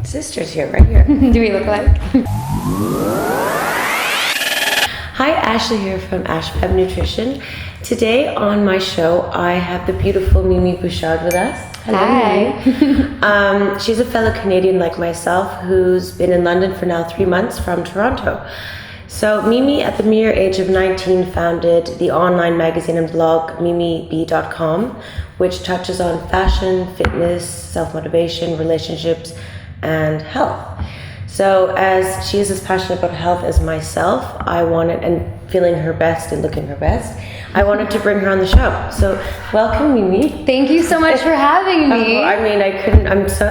sisters here, right here. Do we look alike? Hi, Ashley here from Ashfab Nutrition. Today on my show, I have the beautiful Mimi Bouchard with us. Hello, Hi. Mimi. She's a fellow Canadian like myself who's been in London for now 3 months from Toronto. So Mimi, at the mere age of 19, founded the online magazine and blog mimib.com, which touches on fashion, fitness, self-motivation, relationships, and health. So as she is as passionate about health as myself, I wanted, and feeling her best and looking her best, I wanted to bring her on the show. So welcome, Mimi. Thank you so much for having me. I mean,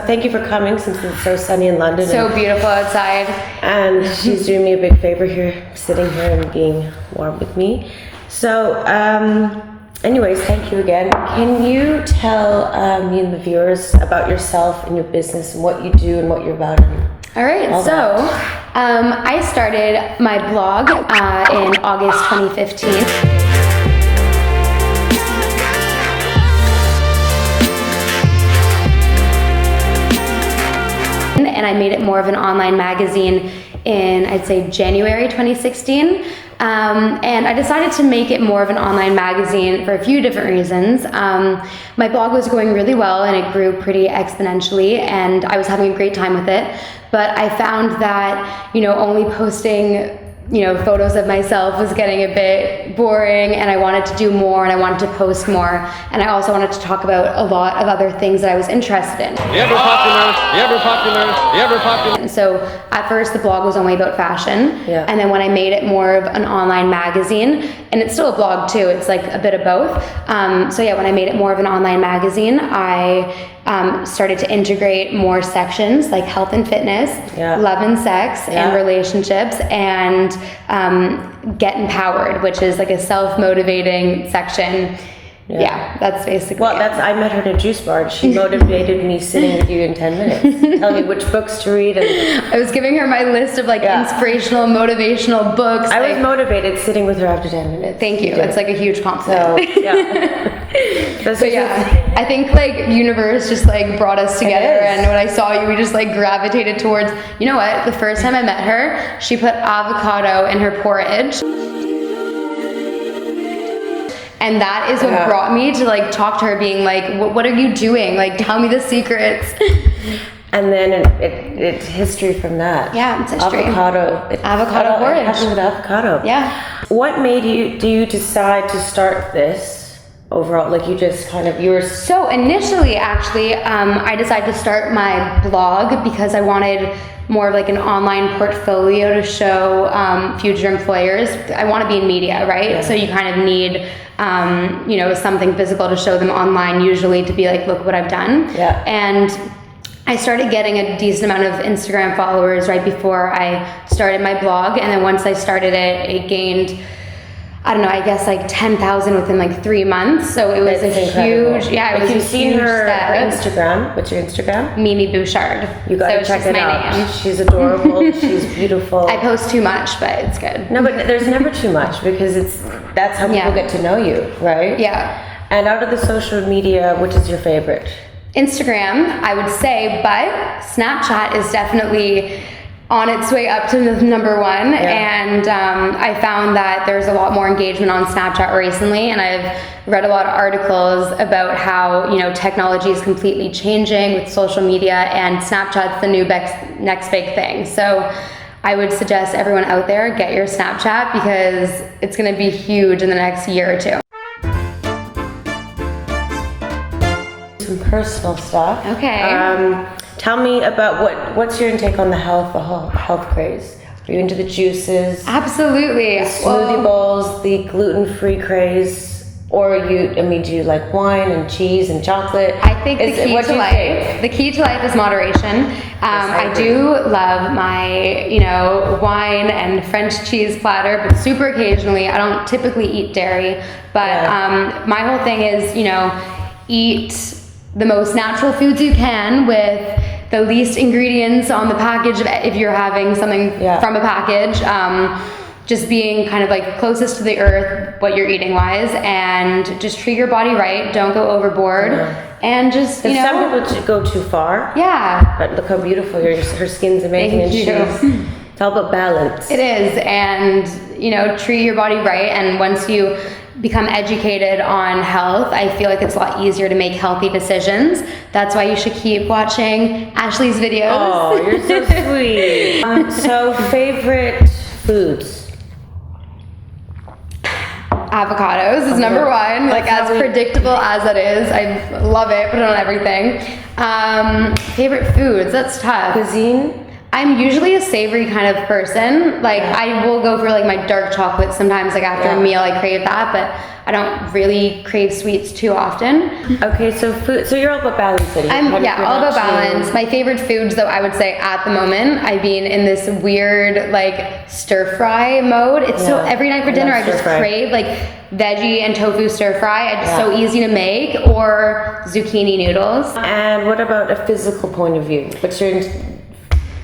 thank you for coming since it's so sunny in London. So beautiful outside. And she's doing me a big favor here, sitting here and being warm with me. So, anyways, thank you again. Can you tell me and the viewers about yourself and your business and what you do and what you're about? All right, so I started my blog in August 2015. And I made it more of an online magazine in, I'd say, January 2016. And I decided to make it more of an online magazine for a few different reasons. My blog was going really well and it grew pretty exponentially and I was having a great time with it. But I found that, only posting photos of myself was getting a bit boring and I wanted to do more and I wanted to post more. And I also wanted to talk about a lot of other things that I was interested in. Ever popular. And so at first the blog was only about fashion. Yeah. And then when I made it more of an online magazine, and it's still a blog too, it's like a bit of both. When I made it more of an online magazine, I started to integrate more sections like health and fitness, love and sex, and relationships, and get empowered, which is like a self-motivating section. Yeah, that's basically I met her at a juice bar. She motivated me sitting with you in 10 minutes. Tell me which books to read. And I was giving her my list of inspirational, motivational books. I was motivated sitting with her after 10 minutes. Thank you. It's like a huge compliment. So, yeah. I think universe just brought us together, and when I saw you, we just gravitated towards, the first time I met her, she put avocado in her porridge. And that is what brought me to talk to her, being what are you doing? Tell me the secrets. And then it's history from that. Yeah, it's history. Avocado porridge. It happened with avocado. Yeah. What made you decide to start this overall? You were... So initially, actually, I decided to start my blog because I wanted more of an online portfolio to show future employers. I want to be in media, right? Yeah. So you kind of need, something physical to show them online, usually, to be look what I've done. Yeah. And I started getting a decent amount of Instagram followers right before I started my blog. And then once I started it gained, I guess 10,000 within 3 months. So it was incredible. Huge, it was You've seen her step. Instagram. What's your Instagram? Mimi Bouchard. You gotta check it out. Name. She's adorable. She's beautiful. I post too much, but it's good. No, but there's never too much because that's how people get to know you, right? Yeah. And out of the social media, which is your favorite? Instagram, I would say, but Snapchat is definitely on its way up to number one. And I found that there's a lot more engagement on Snapchat recently, and I've read a lot of articles about how technology is completely changing with social media, and Snapchat's the new next big thing. So I would suggest everyone out there get your Snapchat because it's going to be huge in the next year or two. Some personal stuff. Okay. Tell me about what's your intake on the health craze? Are you into the juices? Absolutely. The smoothie bowls, the gluten-free craze? Or do you like wine and cheese and chocolate? I think the key to life is moderation. I do love my, wine and French cheese platter, but super occasionally. I don't typically eat dairy, but my whole thing is, eat the most natural foods you can with the least ingredients on the package if you're having something from a package. just being kind of like closest to the earth, what you're eating wise, and just treat your body right. Don't go overboard. And just, you know. Some people go too far. Yeah. But look how beautiful her skin's amazing. Thank you. It's all about balance. It is. And, you know, treat your body right. And once you become educated on health, I feel like it's a lot easier to make healthy decisions. That's why you should keep watching Ashley's videos. Oh, you're so sweet. So favorite foods? Avocados is number one. Like, as predictable as it is, I love it. Put it on everything. Favorite foods? That's tough. Cuisine? I'm usually a savory kind of person. Like, I will go for like my dark chocolate sometimes. Like after a meal, I crave that, but I don't really crave sweets too often. Okay, so food. So you're all about balance. All about balance. My favorite foods, though, I would say at the moment, I've been in this weird like stir fry mode. It's so every night for dinner I just crave like veggie and tofu stir fry. It's so easy to make, or zucchini noodles. And what about a physical point of view? What's your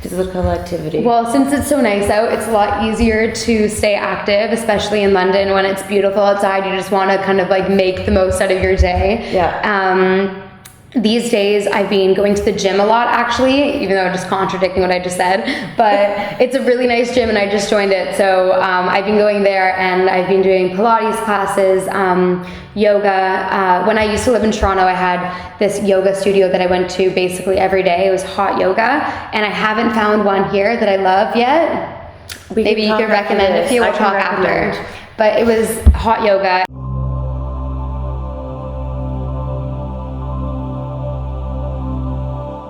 physical activity? Well, since it's so nice out, it's a lot easier to stay active, especially in London when it's beautiful outside. You just want to kind of like make the most out of your day. These days I've been going to the gym a lot, actually, even though I'm just contradicting what I just said, but it's a really nice gym and I just joined it. So I've been going there and I've been doing Pilates classes, yoga. When I used to live in Toronto, I had this yoga studio that I went to basically every day. It was hot yoga, and I haven't found one here that I love yet. Maybe you could recommend a few. We'll talk after. But it was hot yoga.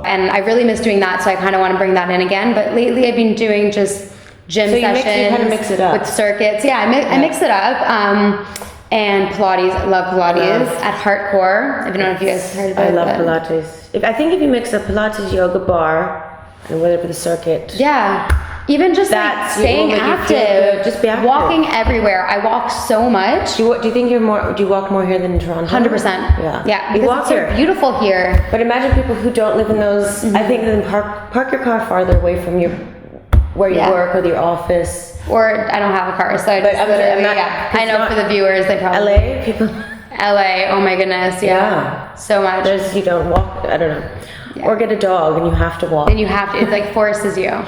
And I really miss doing that, so I kind of want to bring that in again. But lately I've been doing just gym sessions. You kind of mix it up. With circuits. Yeah, I mix it up. And Pilates, I love Pilates at Hardcore. I don't know if you guys heard about it. I love Pilates. I think if you mix a Pilates yoga bar and whatever the circuit. Yeah. Even just like staying active, just be active. Walking everywhere. I walk so much. Do you think do you walk more here than in Toronto? 100%. Yeah. Because it's so beautiful here. But imagine people who don't live in those. I think then park your car farther away from where you work or your office. Or I don't have a car, so I just I know for the viewers, they probably. LA people. LA. Oh my goodness. Yeah. So much. You don't walk. I don't know. Yeah. Or get a dog and you have to walk. And you have to. It like forces you.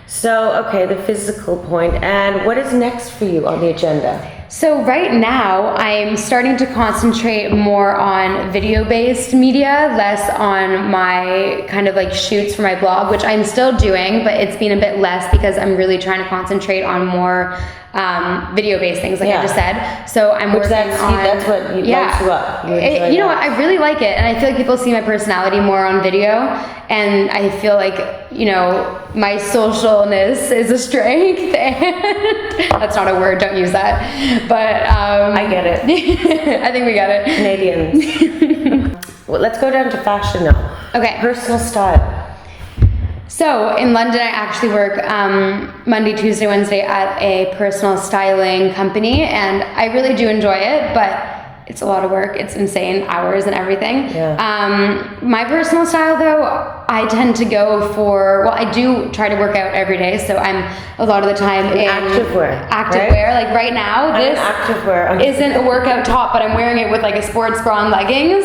So, okay, the physical point. And what is next for you on the agenda? So right now, I'm starting to concentrate more on video-based media, less on my kind of like shoots for my blog, which I'm still doing, but it's been a bit less because I'm really trying to concentrate on more video-based things, like I just said. So I'm working on. That's what lights you up. You know what? I really like it, and I feel like people see my personality more on video, and I feel like, you know, my socialness is a strength, and that's not a word. Don't use that. But I get it. I think we got it. Canadians. Well, let's go down to fashion now. Okay. Personal style. So in London, I actually work Monday, Tuesday, Wednesday at a personal styling company, and I really do enjoy it, but it's a lot of work. It's insane, hours and everything. Yeah. My personal style, though, I tend to go for, well, I do try to work out every day, so I'm a lot of the time in activewear. Activewear. Like right now, this isn't a workout top, but I'm wearing it with like a sports bra and leggings.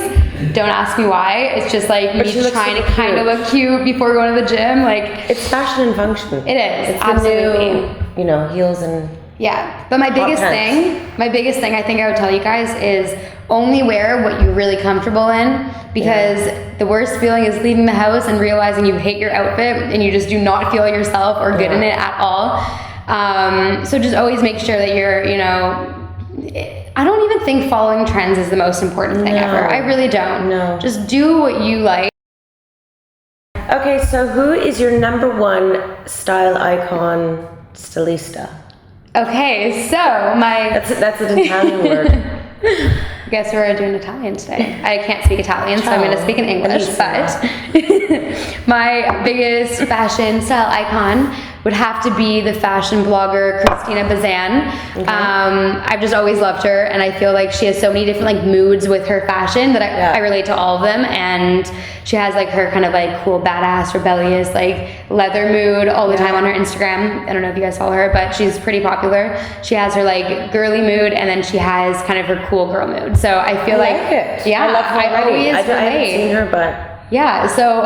Don't ask me why. It's just like me trying to kind of look cute before going to the gym. Like, it's fashion and function. It is. It's absolutely. The new, heels and. Yeah, but my biggest thing I think I would tell you guys is only wear what you're really comfortable in, because the worst feeling is leaving the house and realizing you hate your outfit and you just do not feel yourself or good in it at all. So just always make sure that you're, I don't even think following trends is the most important thing ever. I really don't. No. Just do what you like. Okay, so who is your number one style icon, stylista? Okay, so that's an Italian word. I guess we're doing Italian today. I can't speak Italian, so I'm going to speak in English. But my biggest fashion style icon would have to be the fashion blogger Christina Bazan. I've just always loved her, and I feel like she has so many different like moods with her fashion that I relate to all of them. And she has like her kind of like cool, badass, rebellious, like leather mood all the time on her Instagram. I don't know if you guys follow her, but she's pretty popular. She has her like girly mood, and then she has kind of her cool girl mood. So I feel I like it. yeah, I love her I already. always I haven't seen her, but yeah, so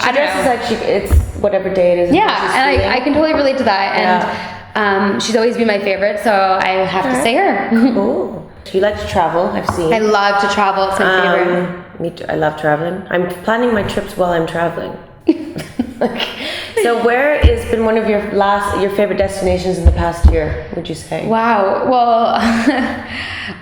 she dresses like it's whatever day it is. Yeah, and I can totally relate to that. And she's always been my favorite, so I have to say her. Cool. You like to travel, I've seen. I love to travel. It's my favorite. Me too. I love traveling. I'm planning my trips while I'm traveling. So where has been one of your favorite destinations in the past year, would you say? Wow. Well,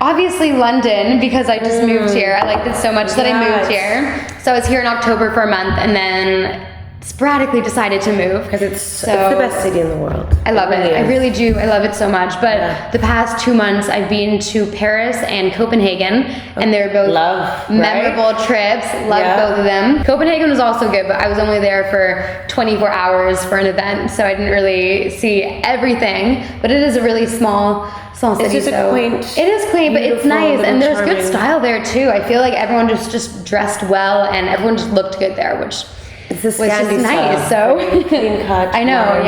obviously London, because I just moved here. I liked it so much that I moved here. So I was here in October for a month, and then sporadically decided to move. Because it's the best city in the world. I love it. I really do. I love it so much. But the past 2 months, I've been to Paris and Copenhagen, and they're both memorable trips. Loved both of them. Copenhagen was also good, but I was only there for 24 hours for an event, so I didn't really see everything. But it is a really small city. It's just quaint. It is quaint, but it's nice, and there's good style there too. I feel like everyone just dressed well, and everyone just looked good there, which it's was just nice. So clean cut. I know,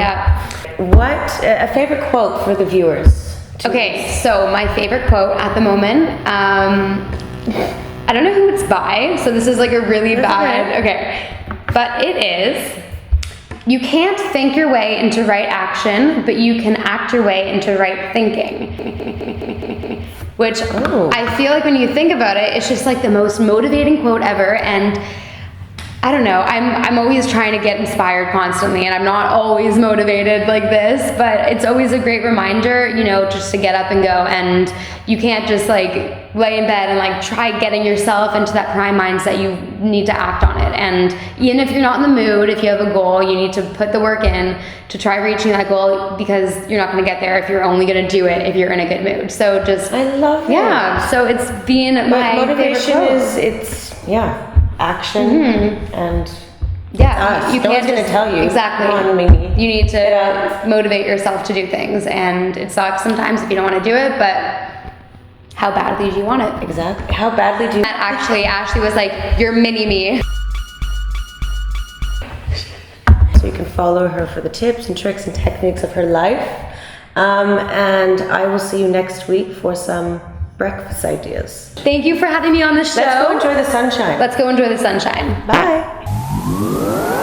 What a favorite quote for the viewers? Okay, so my favorite quote at the moment, I don't know who it's by, so this is like a really bad, but it is, you can't think your way into right action, but you can act your way into right thinking. Which I feel like when you think about it, it's just like the most motivating quote ever. And I don't know, I'm always trying to get inspired constantly, and I'm not always motivated like this, but it's always a great reminder, you know, just to get up and go. And you can't just like lay in bed and like try getting yourself into that prime mindset. You need to act on it. And even if you're not in the mood, if you have a goal, you need to put the work in to try reaching that goal, because you're not going to get there if you're only going to do it if you're in a good mood. So just, I love it. Yeah, so it's been my motivation favorite quote. Action and you can't just tell you exactly. You need to motivate yourself to do things, and it sucks sometimes if you don't want to do it, but how badly do you want it? Exactly. How badly do you? Actually, Ashley was like, "You're mini me." So you can follow her for the tips and tricks and techniques of her life, and I will see you next week for some breakfast ideas. Thank you for having me on the show. Let's go enjoy the sunshine. Let's go enjoy the sunshine. Bye.